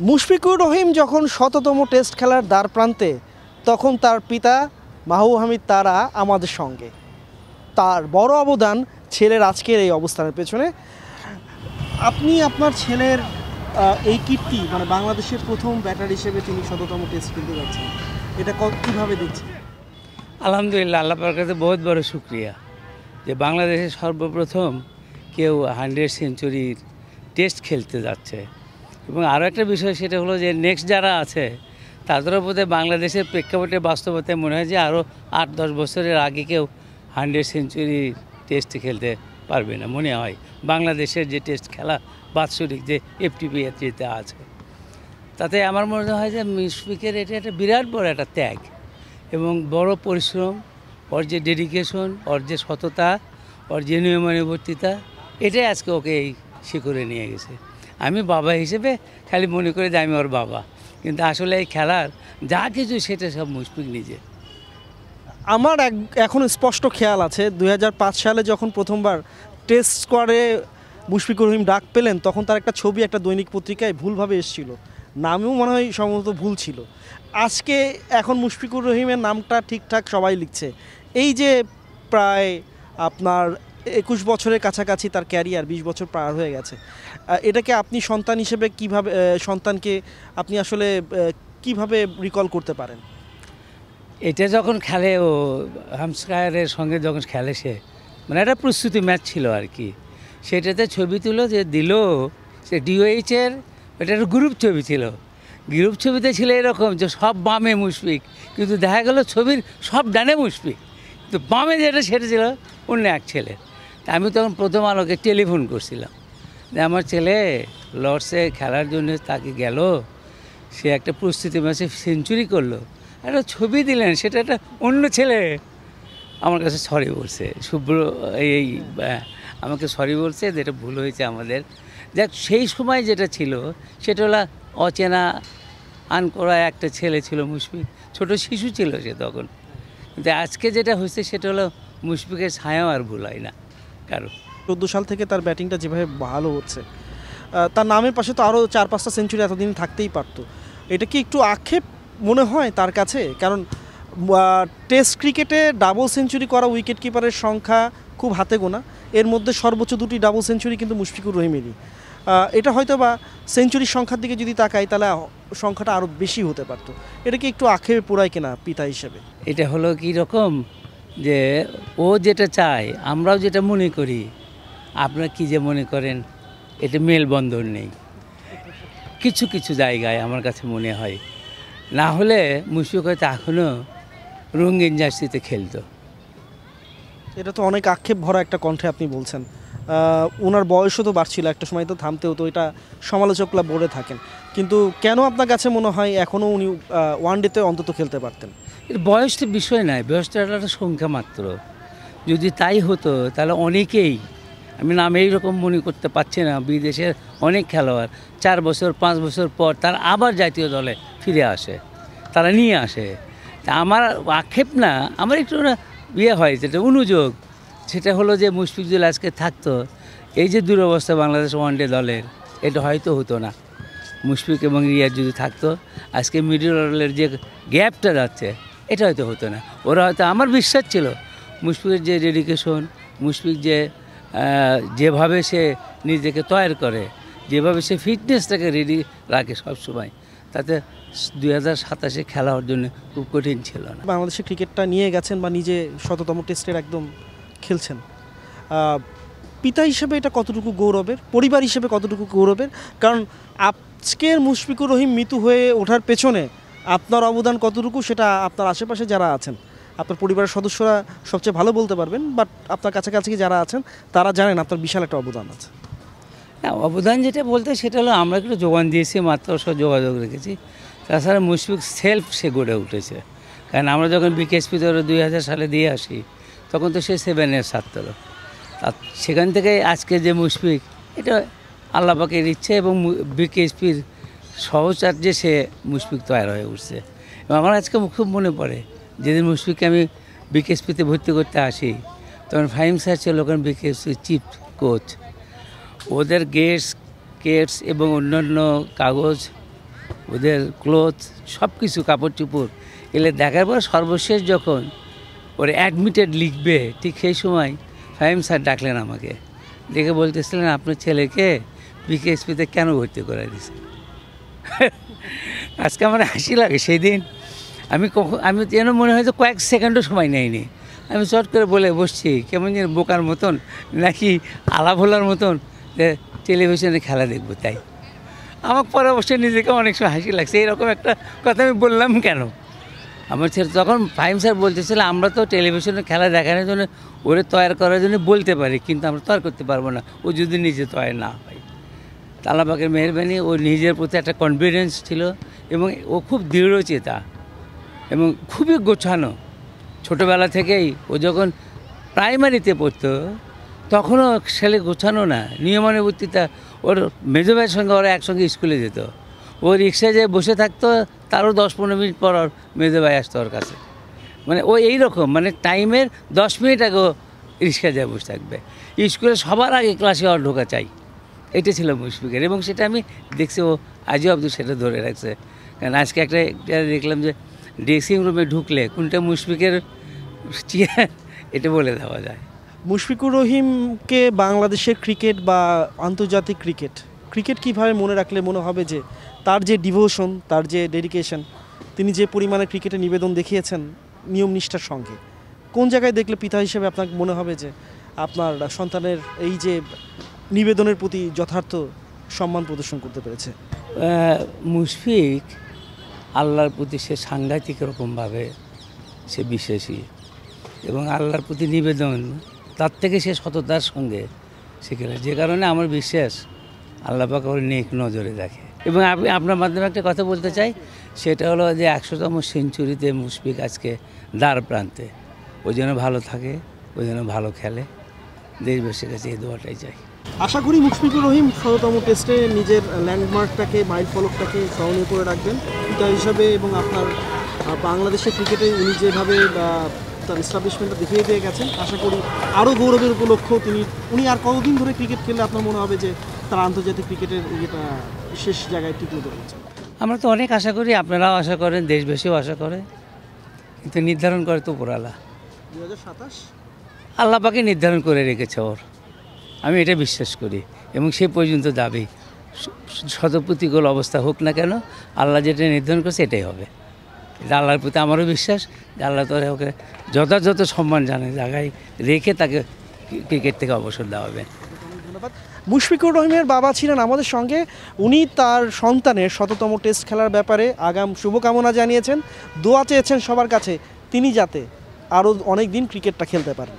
মুশফিকুর রহিম যখন শততম টেস্ট খেলার দ্বার প্রান্তে, তখন তার পিতা মাহবুব হামিদ তারা আমাদের সঙ্গে। তার বড় অবদান ছেলের আজকের এই অবস্থানের পেছনে। আপনি আপনার ছেলের এই কীর্তি, মানে বাংলাদেশের প্রথম ব্যাটার হিসেবে তিনি শততম টেস্ট খেলতে যাচ্ছেন, এটা কীভাবে দেখছেন? আলহামদুলিল্লাহ, আল্লাহ পাকের কাছে বহুত বড় শুকরিয়া যে বাংলাদেশের সর্বপ্রথম কেউ 100 সেঞ্চুরির টেস্ট খেলতে যাচ্ছে। এবং আরও একটা বিষয়, সেটা হলো যে নেক্সট যারা আছে তাদেরও বোধহয় বাংলাদেশের প্রেক্ষাপটে বাস্তবতায় মনে হয় যে আরও 8-10 বছরের আগে কেউ 100 সেঞ্চুরি টেস্ট খেলতে পারবে না মনে হয়। বাংলাদেশের যে টেস্ট খেলা বাৎসরিক যে FTP-তে আছে, তাতে আমার মনে হয় যে মুশফিকের এটা একটা বিরাট বড় একটা ত্যাগ এবং বড় পরিশ্রম, ওর যে ডেডিকেশন, ওর যে সততা, ওর যে নিয়মানুবর্তিতা, এটাই আজকে ওকে এই শিখরে নিয়ে গেছে। আমি বাবা হিসেবে খালি মনে করি যে আমি ওর বাবা, কিন্তু আসলে এই খেলার যা কিছু সেটা সব মুশফিক নিজে। আমার এখন স্পষ্ট খেয়াল আছে 2005 সালে যখন প্রথমবার টেস্ট স্কোয়াডে মুশফিকুর রহিম ডাক পেলেন, তখন তার একটা ছবি একটা দৈনিক পত্রিকায় ভুলভাবে এসেছিল, নামেও মনে হয় সম্ভবত ভুল ছিল। আজকে এখন মুশফিকুর রহিমের নামটা ঠিকঠাক সবাই লিখছে। এই যে প্রায় আপনার 21 বছরের কাছাকাছি তার ক্যারিয়ার, 20 বছর পার হয়ে গেছে, এটাকে আপনি সন্তান হিসেবে কিভাবে, সন্তানকে আপনি আসলে কিভাবে রিকল করতে পারেন? এটা যখন খেলে ও হামস্কায়ারের সঙ্গে যখন খেলে, সে মানে একটা প্রস্তুতি ম্যাচ ছিল আর কি, সেটাতে ছবি তুলো যে দিল, সে DOH-এর এটা একটা গ্রুপ ছবি ছিল। গ্রুপ ছবিতে ছিল এরকম যে সব বামে মুশফিক, কিন্তু দেখা গেল ছবির সব ডানে মুশফিক, কিন্তু বামে যেটা সেটা ছিল অন্য এক ছেলে। তা আমি তখন প্রথম আলোকে টেলিফোন করছিলাম যে আমার ছেলে লর্ডসে খেলার জন্য তাকে গেল, সে একটা প্রস্তুতি ম্যাচে সেঞ্চুরি করলো, একটা ছবি দিলেন, সেটা একটা অন্য ছেলে। আমার কাছে সরি বলছে শুভ্র, এই আমাকে সরি বলছে যে এটা ভুল হয়েছে আমাদের। দেখ, সেই সময় যেটা ছিল সেটা হলো অচেনা আনকরা একটা ছেলে ছিল মুশফিক, ছোট শিশু ছিল সে তখন। কিন্তু আজকে যেটা হয়েছে সেটা হলো মুশফিকের ছায়াও আর ভুল হয় না কারো। 14 সাল থেকে তার ব্যাটিংটা যেভাবে ভালো হচ্ছে, তার নামের পাশে তো আরও 4-5টা সেঞ্চুরি এতদিন থাকতেই পারতো। এটা কি একটু আক্ষেপ মনে হয় তার কাছে? কারণ টেস্ট ক্রিকেটে ডাবল সেঞ্চুরি করা উইকেট কিপারের সংখ্যা খুব হাতে গোনা, এর মধ্যে সর্বোচ্চ 2টি ডাবল সেঞ্চুরি কিন্তু মুশফিকুর রহিমেরই। এটা হয়তো বা সেঞ্চুরির সংখ্যার দিকে যদি তাকাই তাহলে সংখ্যাটা আরও বেশি হতে পারতো। এটা কি একটু আক্ষেপে পোড়ায় কিনা পিতা হিসেবে? এটা হলো কি রকম যে ও যেটা চায় আমরাও যেটা মনে করি, আপনারা কি যে মনে করেন, এটা মেলবন্ধন নেই কিছু কিছু জায়গায় আমার কাছে মনে হয়। না হলে মুশফিক হয়তো এখনও রঙিন জার্সিতে খেলতো। এটা তো অনেক আক্ষেপ ভরা একটা কণ্ঠে আপনি বলছেন। ওনার বয়সও তো বাড়ছিল, একটা সময় তো থামতে হতো, এটা সমালোচকরা বলে থাকেন। কিন্তু কেন আপনার কাছে মনে হয় এখনও উনি ওয়ানডেতে অন্তত খেলতে পারতেন? এর বয়সটা বিষয় নয়, বয়সটা একটা সংখ্যা মাত্র। যদি তাই হতো তাহলে অনেকেই, আমি নাম এইরকম মনে করতে পারছি না, বিদেশের অনেক খেলোয়াড় 4 বছর 5 বছর পর তারা আবার জাতীয় দলে ফিরে আসে, তারা নিয়ে আসে। তা আমার আক্ষেপ না, আমার একটু বিয়ে হয় যেটা অনুযোগ, সেটা হলো যে মুশফিক যদি আজকে থাকতো, এই যে দুরবস্থা বাংলাদেশ ওয়ানডে দলের, এটা হয়তো হতো না। মুশফিক এবং রিয়াজ যদি থাকতো, আজকে মিডল অর্ডারের যে গ্যাপটা যাচ্ছে, এটা হয়তো হতো না। ওরা হয়তো, আমার বিশ্বাস ছিল মুশফিকের যে ডেডিকেশন, মুশফিক যে যেভাবে সে নিজেকে তৈরি করে, যেভাবে সে ফিটনেসটাকে রেডি রাখে সবসময়, তাতে 2027 খেলা হওয়ার জন্য খুব কঠিন ছিল না। বাংলাদেশের ক্রিকেটটা নিয়ে গেছেন বা নিজে শততম টেস্টের একদম খেলছেন, পিতা হিসেবে এটা কতটুকু গৌরবের, পরিবার হিসেবে কতটুকু গৌরবের? কারণ আজকের মুশফিকুর রহিম মৃত্যু হয়ে ওঠার পেছনে আপনার অবদান কতটুকু, সেটা আপনার আশেপাশে যারা আছেন, আপনার পরিবারের সদস্যরা সবচেয়ে ভালো বলতে পারবেন, বাট আপনার কাছাকাছি যারা আছেন তারা জানেন আপনার বিশাল একটা অবদান আছে। না, অবদান যেটা বলতে সেটা হলো আমরা একটু যোগান দিয়েছি মাত্র, সব যোগাযোগ রেখেছি। তাছাড়া মুশফিক সেলফ সে গড়ে উঠেছে। কারণ আমরা যখন BKSP 2000 সালে দিয়ে আসি, তখন তো সে 7-এর ছাত্র। আর সেখান থেকে আজকে যে মুশফিক, এটা আল্লাহ পাকের ইচ্ছে এবং BKSPর সহচার্যে সে মুশফিক তৈরি হয়ে উঠছে। এবং আমার আজকে খুব মনে পড়ে যেদিন মুশফিককে আমি BKSPতে ভর্তি করতে আসি, তখন ফাহিম স্যার ছিল ওখানে BKSPর চিফ কোচ। ওদের গেটস এবং অন্যান্য কাগজ ওদের ক্লোথ সব কিছু কাপড় চুপড় এলে দেখার পর সর্বশেষ যখন ওরা অ্যাডমিটেড লিখবে ঠিক সেই সময় ফাহিম স্যার ডাকলেন আমাকে, ডেকে বলতেছিলেন আপনার ছেলেকে বিকেএসপিতে কেন ভর্তি করে দিয়েছে। আজকে আমার হাসি লাগে। সেই দিন আমি যেন মনে হয় যে কয়েক সেকেন্ডও সময় নেয়নি, আমি চট করে বলে বসছি কেমন যেন বোকার মতন নাকি আলা ভোলার মতন যে টেলিভিশনে খেলা দেখবো। তাই আমার পরে অবশ্যই নিজেকে অনেক সময় হাসি লাগছে, এরকম একটা কথা আমি বললাম কেন। আমার ছেলে তখন ফাহিম স্যার বলতেছিল আমরা তো টেলিভিশনে খেলা দেখানোর জন্য ওরে তৈরি করার জন্য বলতে পারি, কিন্তু আমরা তৈরি করতে পারবো না ও যদি নিজে তৈরি না হয়। আল্লাহ পাকের মেহেরবানি, ও নিজের প্রতি একটা কনফিডেন্স ছিল এবং ও খুব দৃঢ়চেতা এবং খুবই গোছানো। ছোটোবেলা থেকেই ও যখন প্রাইমারিতে পড়তো তখনও ছেলে গোছানো না, নিয়মানুবর্তিতা। ওর মেজো ভাইয়ের সঙ্গে ওরা একসঙ্গে স্কুলে যেত, ও রিক্সায় যেয়ে বসে থাকতো, তারও 10-15 মিনিট পর ওর মেজো ভাই আসতো ওর কাছে। মানে ও এইরকম, মানে টাইমের 10 মিনিট আগে রিক্সায় যেয়ে বসে থাকবে। স্কুলে সবার আগে ক্লাসে ওর ঢোকা চাই, এটা ছিল মুশফিকের। এবং সেটা আমি দেখছি ও আজও অবধি সেটা ধরে রাখছে। কারণ আজকে একটা দেখলাম যে ড্রেসিং রুমে ঢুকলে কোনটা মুশফিকের চেয়ার এটা বলে দেওয়া যায়। মুশফিকুর রহিমকে বাংলাদেশের ক্রিকেট বা আন্তর্জাতিক ক্রিকেট কীভাবে মনে রাখলে মনে হবে যে তার যে ডিভোশন, তার যে ডেডিকেশন, তিনি যে পরিমাণে ক্রিকেটে নিবেদন দেখিয়েছেন নিয়ম নিষ্ঠার সঙ্গে, কোন জায়গায় দেখলে পিতা হিসেবে আপনার মনে হবে যে আপনার সন্তানের এই যে নিবেদনের প্রতি যথার্থ সম্মান প্রদর্শন করতে পেরেছে? মুশফিক আল্লাহর প্রতি সে সাংঘাতিক রকমভাবে সে বিশ্বাসী এবং আল্লাহর প্রতি নিবেদন তার থেকে সে সততার সঙ্গে শিখে, যে কারণে আমার বিশ্বাস আল্লাহ পাক ওর নেক নজরে দেখে। এবং আমি আপনার মাধ্যমে একটা কথা বলতে চাই, সেটা হলো যে 100তম সেঞ্চুরিতে মুশফিক আজকে দ্বার প্রান্তে। ও যেন ভালো থাকে, ও যেন ভালো খেলে, দেশবাসীর কাছে এই দোয়াটাই চাই। আশা করি মুশফিকুর রহিম 100তম টেস্টে নিজের ল্যান্ডমার্কটাকে, মাইল ফলকটাকে স্মরণীয় করে রাখবেন পিতা হিসাবে। এবং আপনার বাংলাদেশের ক্রিকেটে উনি যেভাবে তার এস্টাবলিশমেন্টটা দেখিয়ে দিয়ে গেছেন, আশা করি আরও গৌরবের উপলক্ষ উনি আর কতদিন ধরে ক্রিকেট খেললে আপনার মনে হবে যে তার আন্তর্জাতিক ক্রিকেটের ইয়েটা শেষ জায়গায় ঠিক মতো রয়েছে? আমরা তো অনেক আশা করি, আপনারাও আশা করেন, দেশবাসীও আশা করে, কিন্তু নির্ধারণ করে তো উপরওয়ালা। 2027 আল্লাহ পাকে নির্ধারণ করে রেখেছে ওর, আমি এটা বিশ্বাস করি এবং সে পর্যন্ত যাবেই। শতপ্রতিকূল অবস্থা হোক না কেন, আল্লাহ যেটা নির্ধারণ করছে এটাই হবে। এটা আল্লাহর প্রতি আমারও বিশ্বাস যে আল্লাহ তো ওকে যথাযথ সম্মান জায়গায় রেখে তাকে ক্রিকেট থেকে অবসর দেওয়া হবে। ধন্যবাদ। মুশফিকুর রহিমের বাবা ছিলেন আমাদের সঙ্গে, উনি তার সন্তানের 100তম টেস্ট খেলার ব্যাপারে আগাম শুভকামনা জানিয়েছেন, দোয়া চেয়েছেন সবার কাছে তিনি যাতে আরও অনেক দিন ক্রিকেটটা খেলতে পারেন।